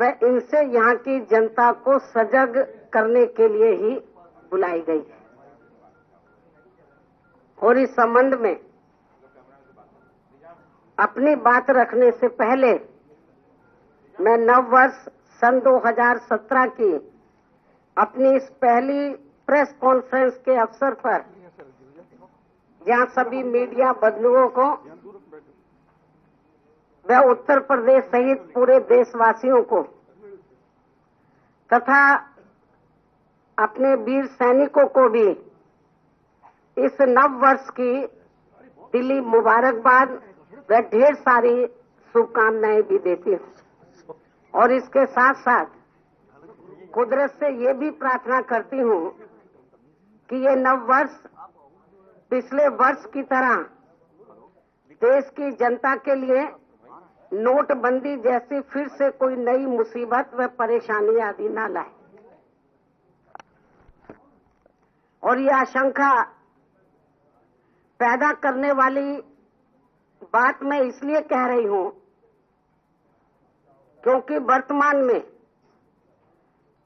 वह इनसे यहाँ की जनता को सजग करने के लिए ही बुलाई गई है। और इस संबंध में अपनी बात रखने से पहले मैं नव वर्ष सन 2017 की अपनी इस पहली प्रेस कॉन्फ्रेंस के अवसर पर जहां सभी मीडिया बंधुओं को व उत्तर प्रदेश सहित पूरे देशवासियों को तथा अपने वीर सैनिकों को भी इस नव वर्ष की दिली मुबारकबाद व ढेर सारी शुभकामनाएं भी देती हूं। और इसके साथ साथ कुदरत से ये भी प्रार्थना करती हूं कि ये नव वर्ष पिछले वर्ष की तरह देश की जनता के लिए नोटबंदी जैसी फिर से कोई नई मुसीबत व परेशानी आदि न लाए। और ये आशंका पैदा करने वाली बात मैं इसलिए कह रही हूं क्योंकि वर्तमान में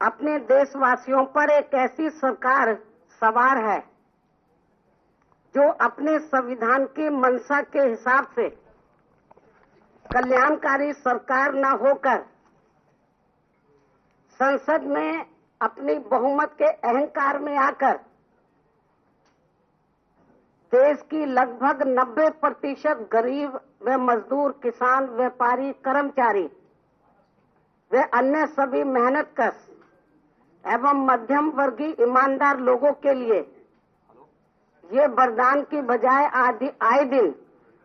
अपने देशवासियों पर एक ऐसी सरकार सवार है जो अपने संविधान की मंशा के हिसाब से कल्याणकारी सरकार न होकर संसद में अपनी बहुमत के अहंकार में आकर देश की लगभग 90% गरीब व मजदूर, किसान, व्यापारी, कर्मचारी व अन्य सभी मेहनतकश एवं मध्यम वर्गीय ईमानदार लोगों के लिए ये वरदान की बजाय आए दिन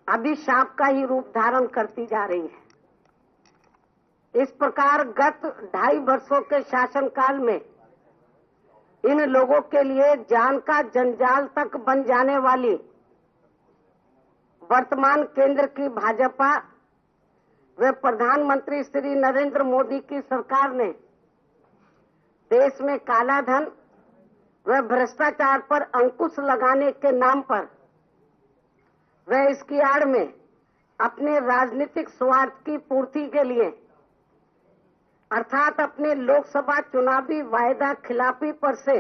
अभिशाप का ही रूप धारण करती जा रही है। इस प्रकार गत 2.5 वर्षों के शासनकाल में इन लोगों के लिए जान का जंजाल तक बन जाने वाली वर्तमान केंद्र की भाजपा व प्रधानमंत्री श्री नरेंद्र मोदी की सरकार ने देश में काला धन व भ्रष्टाचार पर अंकुश लगाने के नाम पर वह इसकी आड़ में अपने राजनीतिक स्वार्थ की पूर्ति के लिए अर्थात अपने लोकसभा चुनावी वायदा खिलाफी पर से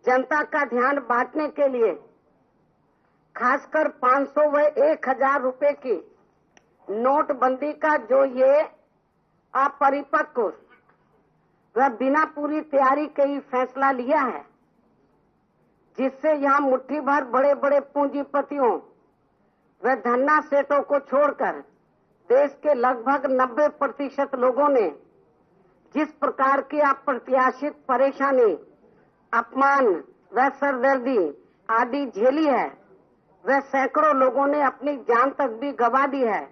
जनता का ध्यान बांटने के लिए खासकर 500 व 1000 रुपए की नोटबंदी का जो ये अपरिपक्व व बिना पूरी तैयारी के ही फैसला लिया है, जिससे यहाँ मुट्ठी भर बड़े बड़े पूंजीपतियों व धन्ना सेठों को छोड़कर देश के लगभग 90% लोगों ने जिस प्रकार की अप्रत्याशित परेशानी, अपमान व सरदर्दी आदि झेली है, वह सैकड़ों लोगों ने अपनी जान तक भी गंवा दी है।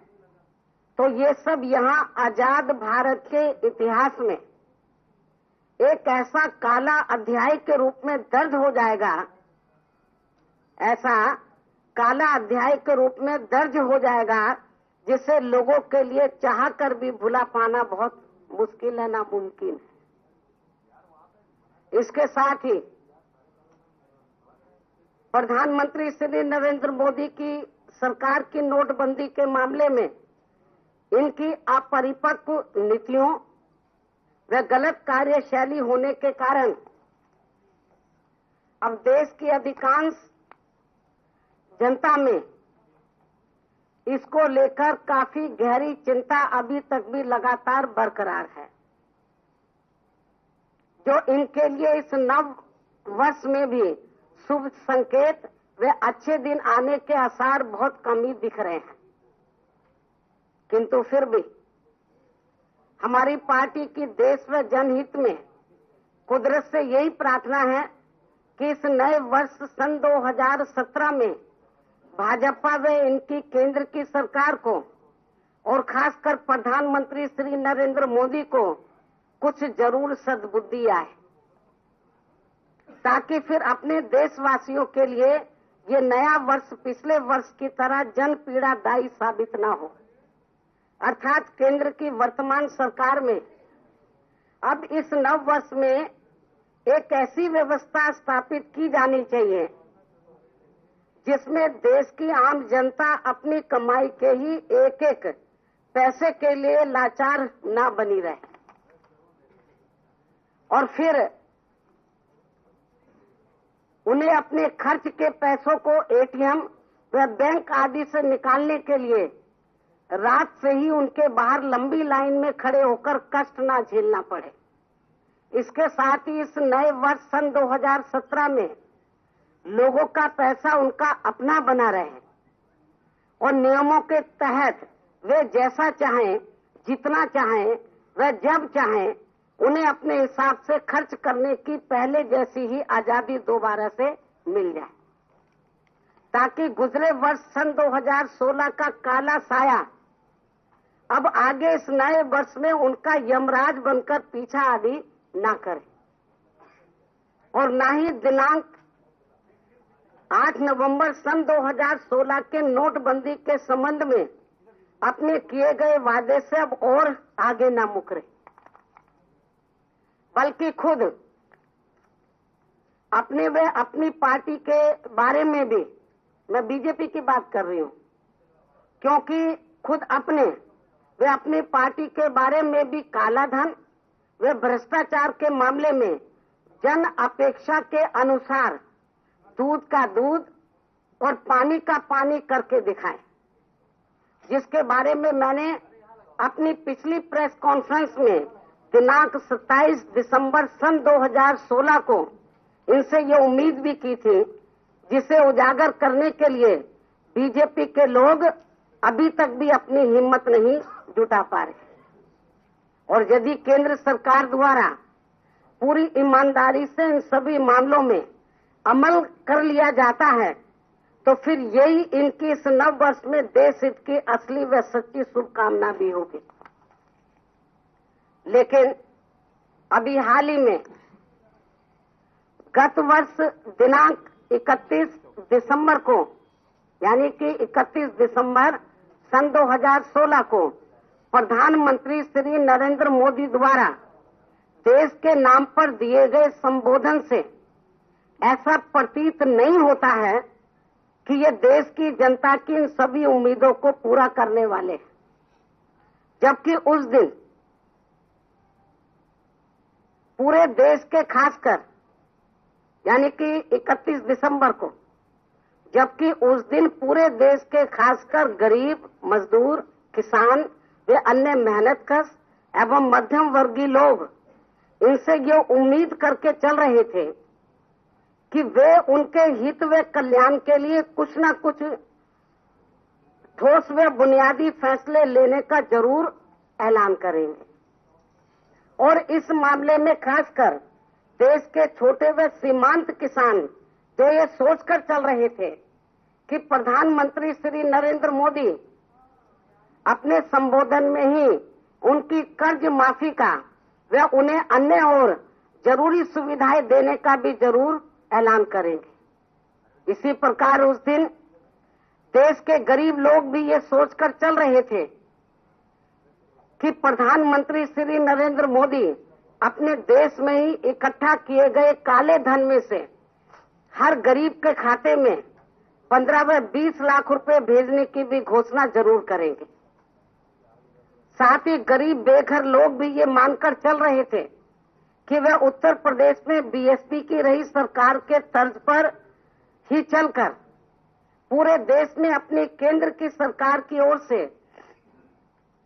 तो ये सब यहाँ आजाद भारत के इतिहास में एक ऐसा काला अध्याय के रूप में दर्ज हो जाएगा, ऐसा काला अध्याय के रूप में दर्ज हो जाएगा जिसे लोगों के लिए चाह कर भी भुला पाना बहुत मुश्किल है, नामुमकिन है। इसके साथ ही प्रधानमंत्री श्री नरेंद्र मोदी की सरकार की नोटबंदी के मामले में इनकी अपरिपक्व नीतियों व गलत कार्यशैली होने के कारण अब देश की अधिकांश जनता में इसको लेकर काफी गहरी चिंता अभी तक भी लगातार बरकरार है, जो इनके लिए इस नव वर्ष में भी शुभ संकेत व अच्छे दिन आने के आसार बहुत कम ही दिख रहे हैं। किंतु फिर भी हमारी पार्टी की देश व जनहित में कुदरत से यही प्रार्थना है कि इस नए वर्ष सन 2017 में भाजपा व इनकी केंद्र की सरकार को और खासकर प्रधानमंत्री श्री नरेंद्र मोदी को कुछ जरूर सद्बुद्धि आए, ताकि फिर अपने देशवासियों के लिए ये नया वर्ष पिछले वर्ष की तरह जन पीड़ादायी साबित न हो। अर्थात केंद्र की वर्तमान सरकार में अब इस नव वर्ष में एक ऐसी व्यवस्था स्थापित की जानी चाहिए जिसमें देश की आम जनता अपनी कमाई के ही एक एक पैसे के लिए लाचार ना बनी रहे और फिर उन्हें अपने खर्च के पैसों को एटीएम व बैंक आदि से निकालने के लिए रात से ही उनके बाहर लंबी लाइन में खड़े होकर कष्ट ना झेलना पड़े। इसके साथ ही इस नए वर्ष सन 2017 में लोगों का पैसा उनका अपना बना रहे और नियमों के तहत वे जैसा चाहें, जितना चाहें व जब चाहें उन्हें अपने हिसाब से खर्च करने की पहले जैसी ही आजादी दोबारा से मिल जाए, ताकि गुजरे वर्ष सन 2016 का काला साया अब आगे इस नए वर्ष में उनका यमराज बनकर पीछा आदि ना करे और ना ही दिनांक 8 नवंबर सन 2016 के नोटबंदी के संबंध में अपने किए गए वादे से अब और आगे ना मुकरे, बल्कि खुद अपने व अपनी पार्टी के बारे में भी, मैं बीजेपी की बात कर रही हूं, क्योंकि खुद अपने वे अपनी पार्टी के बारे में भी काला धन वे भ्रष्टाचार के मामले में जन अपेक्षा के अनुसार दूध का दूध और पानी का पानी करके दिखाएं, जिसके बारे में मैंने अपनी पिछली प्रेस कॉन्फ्रेंस में दिनांक 27 दिसंबर सन 2016 को इनसे ये उम्मीद भी की थी, जिसे उजागर करने के लिए बीजेपी के लोग अभी तक भी अपनी हिम्मत नहीं जुटा पा रहे। और यदि केंद्र सरकार द्वारा पूरी ईमानदारी से इन सभी मामलों में अमल कर लिया जाता है तो फिर यही इनकी इस नव वर्ष में देश हित की असली व सच्ची शुभकामना भी होगी। लेकिन अभी हाल ही में गत वर्ष दिनांक 31 दिसंबर को, यानी कि 31 दिसंबर सन 2016 को प्रधानमंत्री श्री नरेंद्र मोदी द्वारा देश के नाम पर दिए गए संबोधन से ऐसा प्रतीत नहीं होता है कि ये देश की जनता की इन सभी उम्मीदों को पूरा करने वाले हैं, जबकि उस दिन पूरे देश के खासकर यानी कि 31 दिसंबर को, जबकि उस दिन पूरे देश के खासकर गरीब, मजदूर, किसान वे अन्य मेहनतकश एवं मध्यम वर्गीय लोग इनसे ये उम्मीद करके चल रहे थे कि वे उनके हित व कल्याण के लिए कुछ न कुछ ठोस व बुनियादी फैसले लेने का जरूर ऐलान करेंगे। और इस मामले में खासकर देश के छोटे व सीमांत किसान जो ये सोचकर चल रहे थे कि प्रधानमंत्री श्री नरेंद्र मोदी अपने संबोधन में ही उनकी कर्ज माफी का व उन्हें अन्य और जरूरी सुविधाएं देने का भी जरूर ऐलान करेंगे। इसी प्रकार उस दिन देश के गरीब लोग भी ये सोचकर चल रहे थे कि प्रधानमंत्री श्री नरेंद्र मोदी अपने देश में ही इकट्ठा किए गए काले धन में से हर गरीब के खाते में 15 व 20 लाख रुपए भेजने की भी घोषणा जरूर करेंगे। साथ ही गरीब बेघर लोग भी ये मानकर चल रहे थे कि वह उत्तर प्रदेश में बीएसपी की रही सरकार के तर्ज पर ही चलकर पूरे देश में अपनी केंद्र की सरकार की ओर से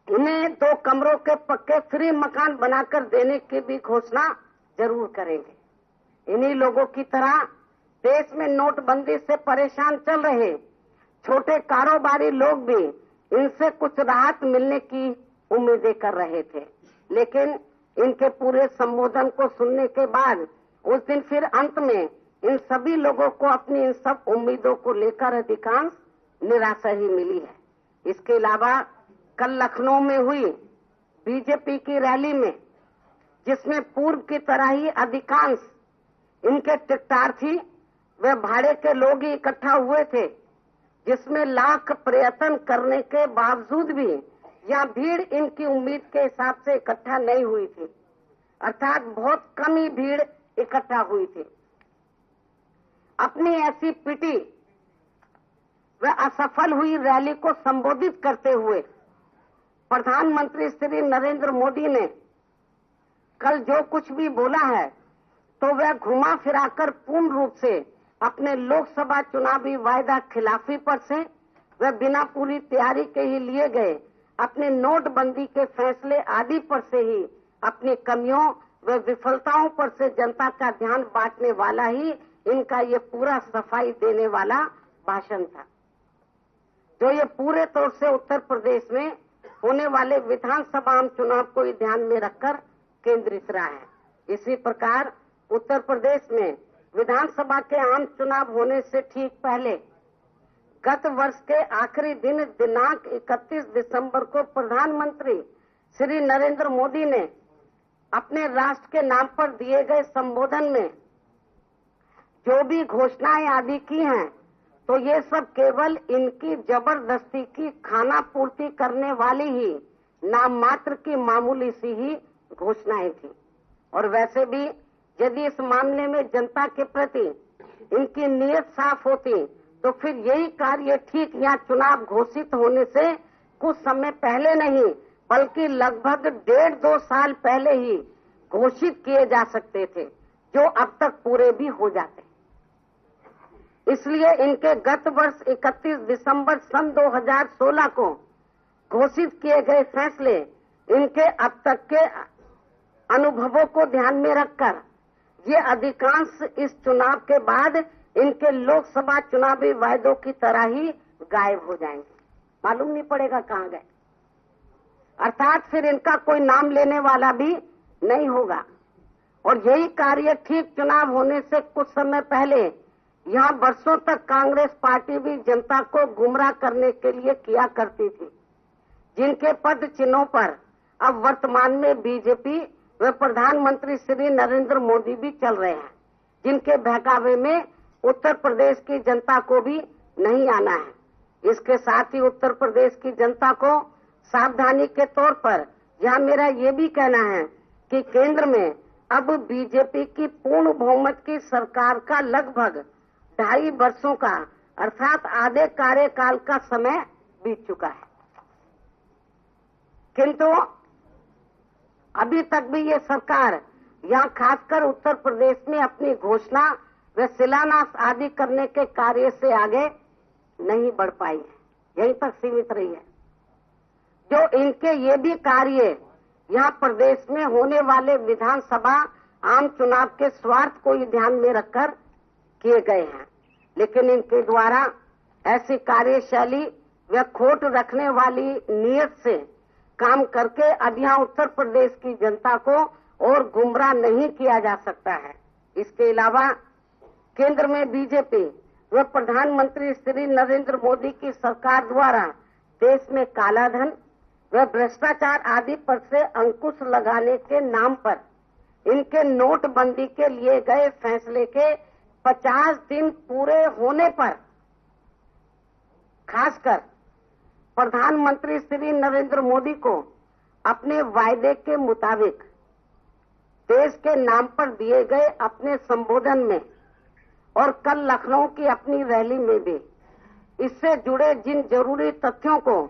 उन्हें 2 कमरों के पक्के फ्री मकान बनाकर देने की भी घोषणा जरूर करेंगे। इन्हीं लोगों की तरह देश में नोटबंदी से परेशान चल रहे छोटे कारोबारी लोग भी इनसे कुछ राहत मिलने की उम्मीदें कर रहे थे, लेकिन इनके पूरे संबोधन को सुनने के बाद उस दिन फिर अंत में इन सभी लोगों को अपनी इन सब उम्मीदों को लेकर अधिकांश निराशा ही मिली है। इसके अलावा कल लखनऊ में हुई बीजेपी की रैली में, जिसमें पूर्व की तरह ही अधिकांश इनके टिकटार्थी व भाड़े के लोग ही इकट्ठा हुए थे, जिसमें लाख प्रयत्न करने के बावजूद भी यह भीड़ इनकी उम्मीद के हिसाब से इकट्ठा नहीं हुई थी, अर्थात बहुत कम ही भीड़ इकट्ठा हुई थी। अपनी ऐसी पिटी व असफल हुई रैली को संबोधित करते हुए प्रधानमंत्री श्री नरेंद्र मोदी ने कल जो कुछ भी बोला है तो वह घुमा फिराकर पूर्ण रूप से अपने लोकसभा चुनावी वायदा खिलाफी पर से वह बिना पूरी तैयारी के ही लिए गए अपने नोटबंदी के फैसले आदि पर से ही अपनी कमियों व विफलताओं पर से जनता का ध्यान बांटने वाला ही इनका ये पूरा सफाई देने वाला भाषण था, जो ये पूरे तौर से उत्तर प्रदेश में होने वाले विधानसभा आम चुनाव को ही ध्यान में रखकर केंद्रित रहा है। इसी प्रकार उत्तर प्रदेश में विधानसभा के आम चुनाव होने से ठीक पहले गत वर्ष के आखिरी दिन दिनांक 31 दिसंबर को प्रधानमंत्री श्री नरेंद्र मोदी ने अपने राष्ट्र के नाम पर दिए गए संबोधन में जो भी घोषणाएं आदि की हैं, तो ये सब केवल इनकी जबरदस्ती की खाना पूर्ति करने वाली ही नाम मात्र की मामूली सी ही घोषणाएं थी। और वैसे भी यदि इस मामले में जनता के प्रति इनकी नीयत साफ होती तो फिर यही कार्य ठीक यहाँ चुनाव घोषित होने से कुछ समय पहले नहीं बल्कि लगभग 1.5-2 साल पहले ही घोषित किए जा सकते थे, जो अब तक पूरे भी हो जाते। इसलिए इनके गत वर्ष 31 दिसंबर सन 2016 को घोषित किए गए फैसले इनके अब तक के अनुभवों को ध्यान में रखकर ये अधिकांश इस चुनाव के बाद इनके लोकसभा चुनावी वायदों की तरह ही गायब हो जाएंगे, मालूम नहीं पड़ेगा कहाँ गए। अर्थात फिर इनका कोई नाम लेने वाला भी नहीं होगा। और यही कार्य ठीक चुनाव होने से कुछ समय पहले यहाँ वर्षों तक कांग्रेस पार्टी भी जनता को गुमराह करने के लिए किया करती थी, जिनके पद चिन्हों पर अब वर्तमान में बीजेपी व प्रधानमंत्री श्री नरेंद्र मोदी भी चल रहे हैं, जिनके बहकावे में उत्तर प्रदेश की जनता को भी नहीं आना है। इसके साथ ही उत्तर प्रदेश की जनता को सावधानी के तौर पर यहाँ मेरा ये भी कहना है कि केंद्र में अब बीजेपी की पूर्ण बहुमत की सरकार का लगभग 2.5 वर्षों का अर्थात आधे कार्यकाल का समय बीत चुका है, किंतु अभी तक भी ये सरकार यहाँ खासकर उत्तर प्रदेश में अपनी घोषणा व शिलान्यास आदि करने के कार्य से आगे नहीं बढ़ पाई है, यहीं तक सीमित रही है। जो इनके ये भी कार्य यहाँ प्रदेश में होने वाले विधानसभा आम चुनाव के स्वार्थ को ही ध्यान में रखकर किए गए हैं, लेकिन इनके द्वारा ऐसी कार्यशैली व खोट रखने वाली नीयत से काम करके अब यहाँ उत्तर प्रदेश की जनता को और गुमराह नहीं किया जा सकता है। इसके अलावा केंद्र में बीजेपी व प्रधानमंत्री श्री नरेंद्र मोदी की सरकार द्वारा देश में काला धन व भ्रष्टाचार आदि पर से अंकुश लगाने के नाम पर इनके नोटबंदी के लिए गए फैसले के 50 दिन पूरे होने पर खासकर प्रधानमंत्री श्री नरेंद्र मोदी को अपने वायदे के मुताबिक देश के नाम पर दिए गए अपने संबोधन में और कल लखनऊ की अपनी रैली में भी इससे जुड़े जिन जरूरी तथ्यों को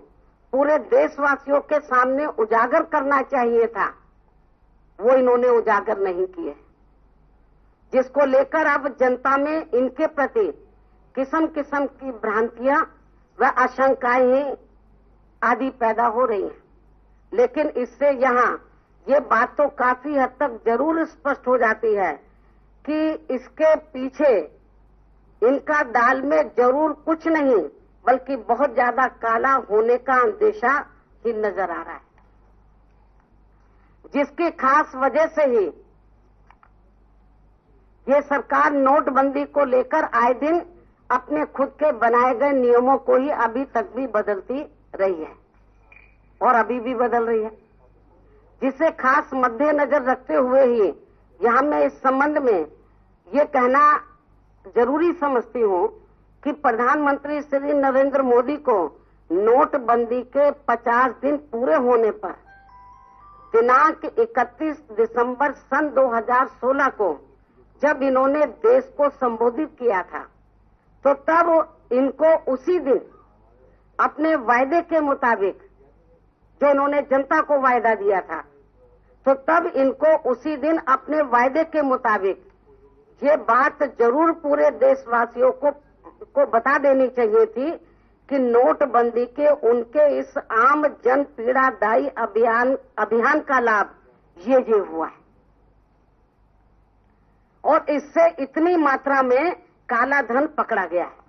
पूरे देशवासियों के सामने उजागर करना चाहिए था, वो इन्होंने उजागर नहीं किए, जिसको लेकर अब जनता में इनके प्रति किस्म किस्म की भ्रांतियां व आशंकाएं आदि पैदा हो रही हैं। लेकिन इससे यहाँ ये बात तो काफी हद तक जरूर स्पष्ट हो जाती है कि इसके पीछे इनका दाल में जरूर कुछ नहीं बल्कि बहुत ज्यादा काला होने का अंदेशा ही नजर आ रहा है, जिसकी खास वजह से ही ये सरकार नोटबंदी को लेकर आए दिन अपने खुद के बनाए गए नियमों को ही अभी तक भी बदलती रही है और अभी भी बदल रही है, जिसे खास मद्देनजर रखते हुए ही यहाँ मैं इस संबंध में ये कहना जरूरी समझती हूँ कि प्रधानमंत्री श्री नरेंद्र मोदी को नोटबंदी के 50 दिन पूरे होने पर दिनांक 31 दिसंबर सन 2016 को जब इन्होंने देश को संबोधित किया था, तो तब इनको उसी दिन अपने वायदे के मुताबिक जो इन्होंने जनता को वायदा दिया था, तो तब इनको उसी दिन अपने वायदे के मुताबिक ये बात जरूर पूरे देशवासियों को बता देनी चाहिए थी कि नोटबंदी के उनके इस आम जन पीड़ादायी अभियान का लाभ ये हुआ है और इससे इतनी मात्रा में काला धन पकड़ा गया है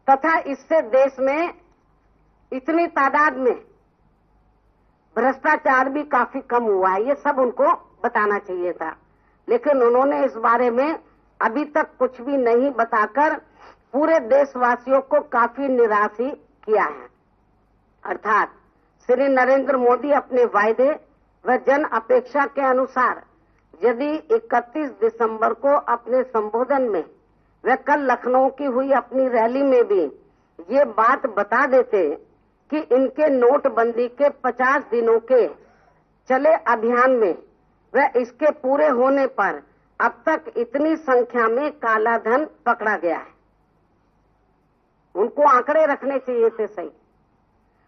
तथा इससे देश में इतनी तादाद में भ्रष्टाचार भी काफी कम हुआ है। ये सब उनको बताना चाहिए था, लेकिन उन्होंने इस बारे में अभी तक कुछ भी नहीं बताकर पूरे देशवासियों को काफी निराश ही किया है। अर्थात श्री नरेंद्र मोदी अपने वायदे व जन अपेक्षा के अनुसार यदि 31 दिसंबर को अपने संबोधन में वे कल लखनऊ की हुई अपनी रैली में भी ये बात बता देते कि इनके नोटबंदी के 50 दिनों के चले अभियान में व इसके पूरे होने पर अब तक इतनी संख्या में काला धन पकड़ा गया है, उनको आंकड़े रखने चाहिए थे सही,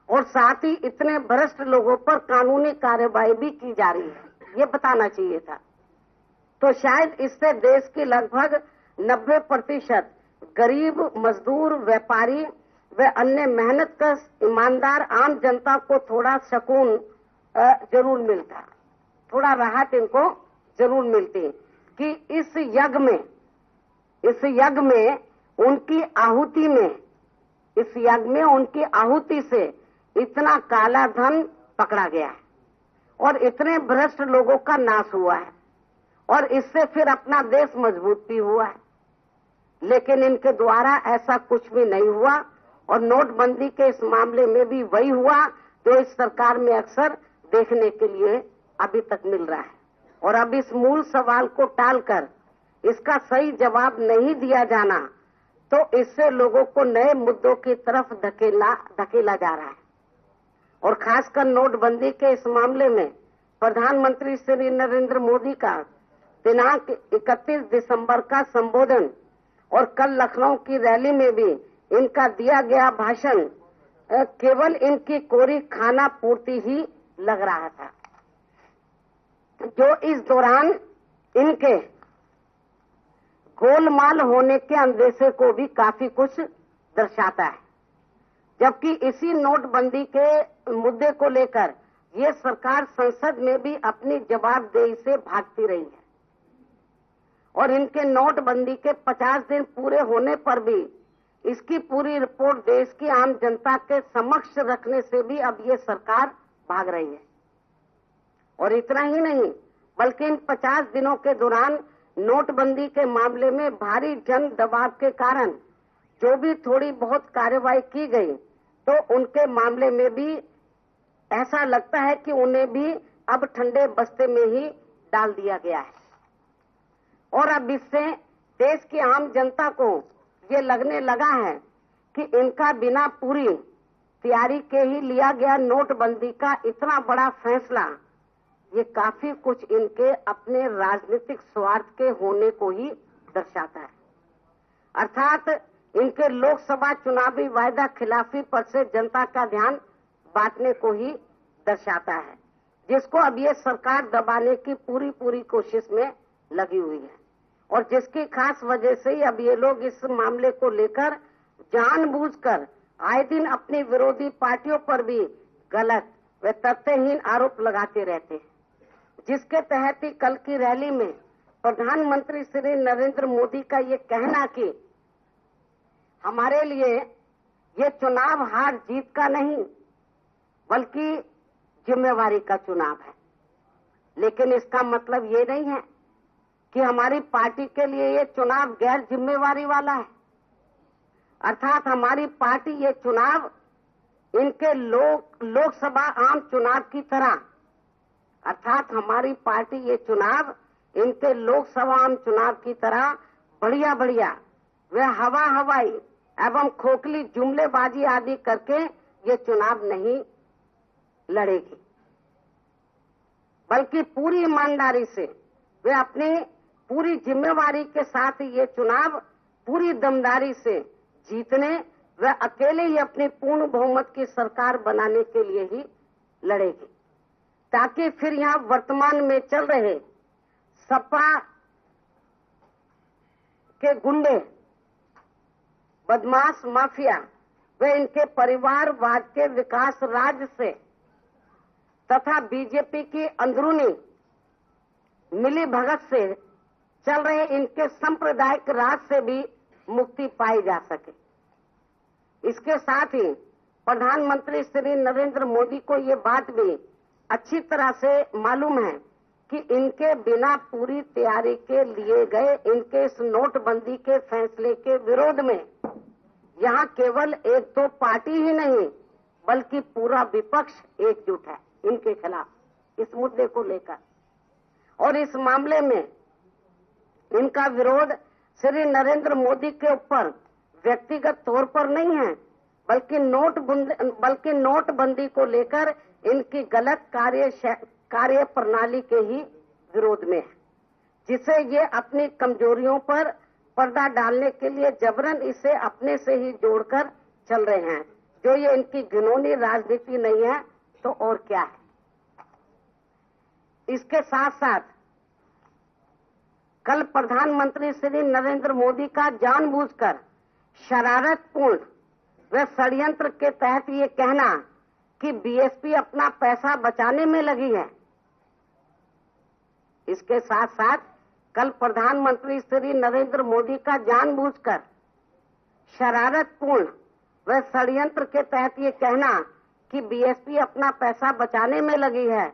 और साथ ही इतने भ्रष्ट लोगों पर कानूनी कार्रवाई भी की जा रही है, ये बताना चाहिए था। तो शायद इससे देश की लगभग 90% गरीब, मजदूर, व्यापारी व अन्य मेहनतकश ईमानदार आम जनता को थोड़ा सुकून जरूर मिलता, थोड़ा राहत इनको जरूर मिलती कि इस यज्ञ में उनकी आहुति से इतना काला धन पकड़ा गया है और इतने भ्रष्ट लोगों का नाश हुआ है और इससे फिर अपना देश मजबूत भी हुआ है। लेकिन इनके द्वारा ऐसा कुछ भी नहीं हुआ और नोटबंदी के इस मामले में भी वही हुआ जो इस सरकार में अक्सर देखने के लिए अभी तक मिल रहा है। और अब इस मूल सवाल को टालकर इसका सही जवाब नहीं दिया जाना तो इससे लोगों को नए मुद्दों की तरफ धकेला जा रहा है। और खासकर नोटबंदी के इस मामले में प्रधानमंत्री श्री नरेंद्र मोदी का दिनांक 31 दिसंबर का संबोधन और कल लखनऊ की रैली में भी इनका दिया गया भाषण केवल इनकी कोरी खाना पूर्ति ही लग रहा था, जो इस दौरान इनके गोलमाल होने के अंदेशे को भी काफी कुछ दर्शाता है। जबकि इसी नोटबंदी के मुद्दे को लेकर ये सरकार संसद में भी अपनी जवाबदेही से भागती रही है और इनके नोटबंदी के 50 दिन पूरे होने पर भी इसकी पूरी रिपोर्ट देश की आम जनता के समक्ष रखने से भी अब ये सरकार भाग रही है। और इतना ही नहीं बल्कि इन 50 दिनों के दौरान नोटबंदी के मामले में भारी जन दबाव के कारण जो भी थोड़ी बहुत कार्रवाई की गई तो उनके मामले में भी ऐसा लगता है कि उन्हें भी अब ठंडे बस्ते में ही डाल दिया गया है। और अब इससे देश की आम जनता को ये लगने लगा है कि इनका बिना पूरी तैयारी के ही लिया गया नोटबंदी का इतना बड़ा फैसला ये काफी कुछ इनके अपने राजनीतिक स्वार्थ के होने को ही दर्शाता है। अर्थात इनके लोकसभा चुनावी वायदा खिलाफी पर से जनता का ध्यान बांटने को ही दर्शाता है, जिसको अब ये सरकार दबाने की पूरी कोशिश में लगी हुई है और जिसकी खास वजह से ही अब ये लोग इस मामले को लेकर जानबूझकर आए दिन अपनी विरोधी पार्टियों पर भी गलत व तथ्यहीन आरोप लगाते रहते हैं, जिसके तहत ही कल की रैली में प्रधानमंत्री श्री नरेंद्र मोदी का ये कहना कि हमारे लिए ये चुनाव हार जीत का नहीं बल्कि जिम्मेवारी का चुनाव है। लेकिन इसका मतलब ये नहीं है कि हमारी पार्टी के लिए ये चुनाव गैर जिम्मेवारी वाला है। अर्थात हमारी पार्टी ये चुनाव इनके लोकसभा आम चुनाव की तरह, अर्थात हमारी पार्टी ये चुनाव इनके लोकसभा आम चुनाव की तरह बढ़िया व हवाई एवं खोखली जुमलेबाजी आदि करके ये चुनाव नहीं लड़ेगी, बल्कि पूरी ईमानदारी से वे अपनी पूरी जिम्मेवारी के साथ ये चुनाव पूरी दमदारी से जीतने वह अकेले ही अपनी पूर्ण बहुमत की सरकार बनाने के लिए ही लड़ेगी, ताकि फिर यहाँ वर्तमान में चल रहे सपा के गुंडे, बदमाश माफिया व इनके परिवारवाद के विकास राज से तथा बीजेपी की अंदरूनी मिली भगत से चल रहे इनके सांप्रदायिक राज से भी मुक्ति पाई जा सके। इसके साथ ही प्रधानमंत्री श्री नरेंद्र मोदी को ये बात भी अच्छी तरह से मालूम है कि इनके बिना पूरी तैयारी के लिए गए इनके इस नोटबंदी के फैसले के विरोध में यहाँ केवल एक दो पार्टी ही नहीं बल्कि पूरा विपक्ष एकजुट है इनके खिलाफ इस मुद्दे को लेकर। और इस मामले में इनका विरोध श्री नरेंद्र मोदी के ऊपर व्यक्तिगत तौर पर नहीं है, बल्कि नोटबंदी को लेकर इनकी गलत कार्य प्रणाली के ही विरोध में है, जिसे ये अपनी कमजोरियों पर पर्दा डालने के लिए जबरन इसे अपने से ही जोड़कर चल रहे हैं। जो ये इनकी घिनौनी राजनीति नहीं है तो और क्या है। इसके साथ साथ कल प्रधानमंत्री श्री नरेंद्र मोदी का जानबूझकर शरारतपूर्ण व षड्यंत्र के तहत ये कहना कि बीएसपी अपना पैसा बचाने में लगी है। इसके साथ साथ कल प्रधानमंत्री श्री नरेंद्र मोदी का जानबूझकर शरारतपूर्ण व षड्यंत्र के तहत ये कहना कि बीएसपी अपना पैसा बचाने में लगी है।